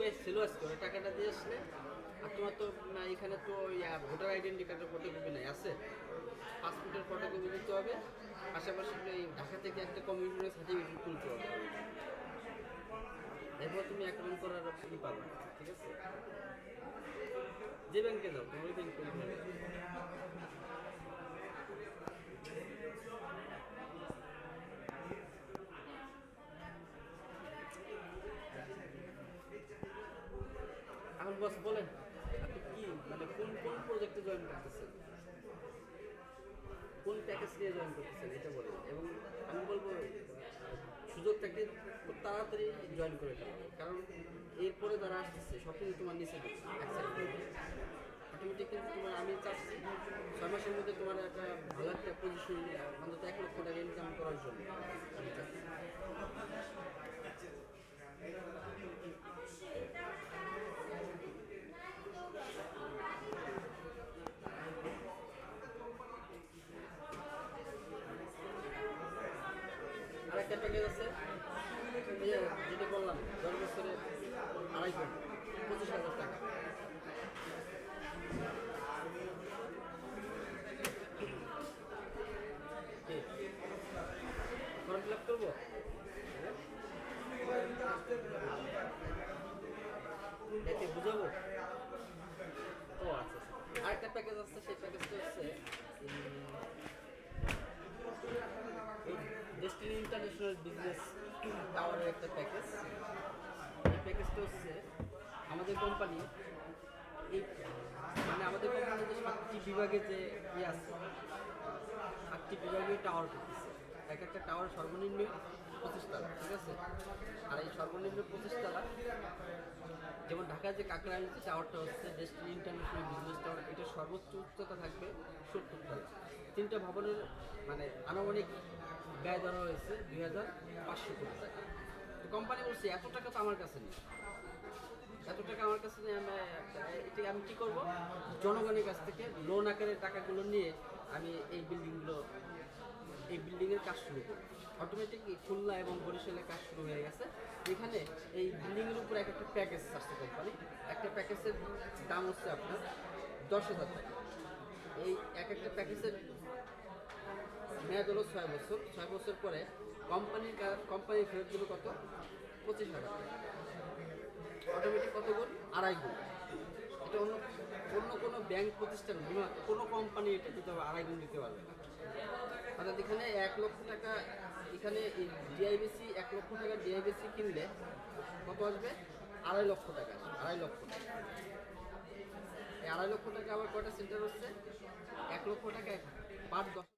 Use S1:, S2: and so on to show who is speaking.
S1: বেশ ছিল আজকে ওরা টাকাটা দিয়ে আসলে। আর তোমার তো এখানে তো ভোটার আইডেন্টি কার্ডের ফটোকপি নাই, আছে পাসপোর্টের ফটোকপি দিতে হবে, পাশাপাশি এই ঢাকা থেকে একটা কমিউনিটি সার্টিফিকেট তুলতে হবে। এরপর তুমি অ্যাকাউন্ট করার অপশন পাবে, ঠিক আছে? যে ব্যাংকে যাও তোমার ওই ব্যাংক করতে হবে। এখন বস বলেন আপনি কি মানে কোন কোন প্রজেক্টে জয়েন করতেছেন, কোন প্যাকেজ নিয়ে জয়েন করতেছেন এটা বলেন, এবং আমি বলবো সুযোগ থাকলে খুব তাড়াতাড়ি জয়েন করে ফেলো, কারণ এরপরে যারা আসতেছে সব কিছু তোমার নিচে অ্যাকসেপ্ট করবে অটোমেটিক। কিন্তু তোমার আমি চাচ্ছি 6 মাসের মধ্যে তোমার একটা ভালো একটা পজিশন অন্তত 1 লক্ষ টাকা ইনকাম করার জন্য আমি চাচ্ছি। আরেকটা প্যাকেজ আছে যেটা বললাম 10 বছরে 25,000 টাকা। ফর্ম ফিল আপ করবো, এতে বুঝাবো। ও আচ্ছা, আরেকটা প্যাকেজ আছে, সেই প্যাকেজটা হচ্ছে ডেস্টিনি ইন্টারন্যাশনাল বিজনেস টাওয়ারের একটা প্যাকেজ। এই প্যাকেজটা হচ্ছে আমাদের কোম্পানি এই মানে আমাদের কোম্পানির যে 7টি বিভাগে যে আছে 7টি বিভাগে টাওয়ার করতেছে। এক একটা টাওয়ার সর্বনিম্ন 25 তলা, ঠিক আছে? আর এই সর্বনিম্ন 25 তলা, যেমন ঢাকার যে কাকরাইল যে টাওয়ারটা হচ্ছে ডেস্টিনি ইন্টারন্যাশনাল বিজনেস টাওয়ার, এটার সর্বোচ্চ উচ্চতা থাকবে 70 তলা। 3টা ভবনের মানে আনুমানিক ব্যয় ধরা হয়েছে 2,500 কোটি টাকা। তো কোম্পানি বলছে এত টাকা তো আমার কাছে নেই, এত টাকা আমার কাছে নেই, এটা আমি কী করবো, জনগণের কাছ থেকে লোন আকারে টাকাগুলো নিয়ে আমি এই বিল্ডিংয়ের কাজ শুরু করি। অটোমেটিক খুলনা এবং বরিশালের কাজ শুরু হয়ে গেছে। এখানে এই বিল্ডিংয়ের উপর একটা প্যাকেজ আসছে কোম্পানি, একটা প্যাকেজের দাম হচ্ছে আপনার 10,000 টাকা। এই একটা প্যাকেজের মেয়াদ হলো 6 বছর। 6 বছর পরে কোম্পানি ফেরত দেবে কত, 25,000 টাকা। অটোমেটিক কত গুণ, 2.5 গুণ। এটা অন্য কোনো ব্যাংক প্রতিষ্ঠান কোনো কোম্পানি এটা দিতে হবে 2.5 গুণ দিতে পারবে না। অর্থাৎ এখানে 1 লক্ষ টাকা, এখানে ডিআইবিসি 1 লক্ষ টাকা ডিআইবিসি কিনলে কত আসবে, 2.5 লক্ষ টাকা আসবে, 2.5 লক্ষ টাকা। এই 2.5 লক্ষ টাকা আবার কয়টা সেন্টার হচ্ছে, 1 লক্ষ টাকা পার 10